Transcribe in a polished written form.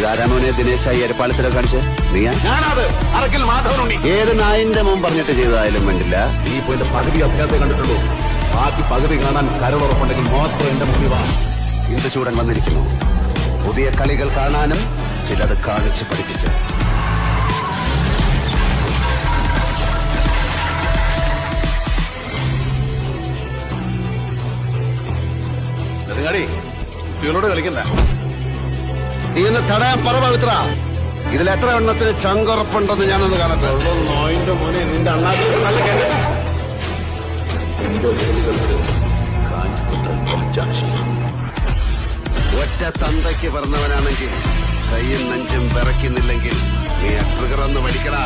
ഇതാരാമോനെ ദിനേശായി എരപ്പാളത്തിലോ കാണിച്ച് നീയാ? ഞാനത് അറക്കിൽ മാധവനുണ്ണി. ഏത് നായിന്റെ മുൻ പറഞ്ഞിട്ട് ചെയ്തതായാലും വേണ്ടില്ല. ഈ പോയിന്റ് പകുതി അഭ്യാസം കണ്ടിട്ടുള്ളൂ. ബാക്കി പകുതി കാണാൻ കരളുറപ്പുണ്ടെങ്കിൽ മാത്രം എന്റെ മുന്നിൽ വാ. ഇന്ദുചൂടൻ വന്നിരിക്കുന്നു. പുതിയ കളികൾ കാണാനും ചിലത് കാണിച്ച് പഠിപ്പിക്കും. നെടുങ്ങാടി, കുട്ടികളോട് കളിക്കണ്ട. ഇന്ന് തടയാൻ പറ പവിത്ര. ഇതിൽ എത്ര എണ്ണത്തിന് ചങ്കുറപ്പുണ്ടെന്ന് ഞാനൊന്ന് കാണട്ടെ. നോയിന്റെ മോനെ നിന്റെ അണ്ണാക്ക് നല്ല കേട്ട. ഒറ്റ തന്തയ്ക്ക് പറഞ്ഞവനാണെങ്കിൽ കയ്യും നെഞ്ചും വിറയ്ക്കുന്നില്ലെങ്കിൽ നീ ട്രിഗർ ഒന്ന് വലിക്കടാ.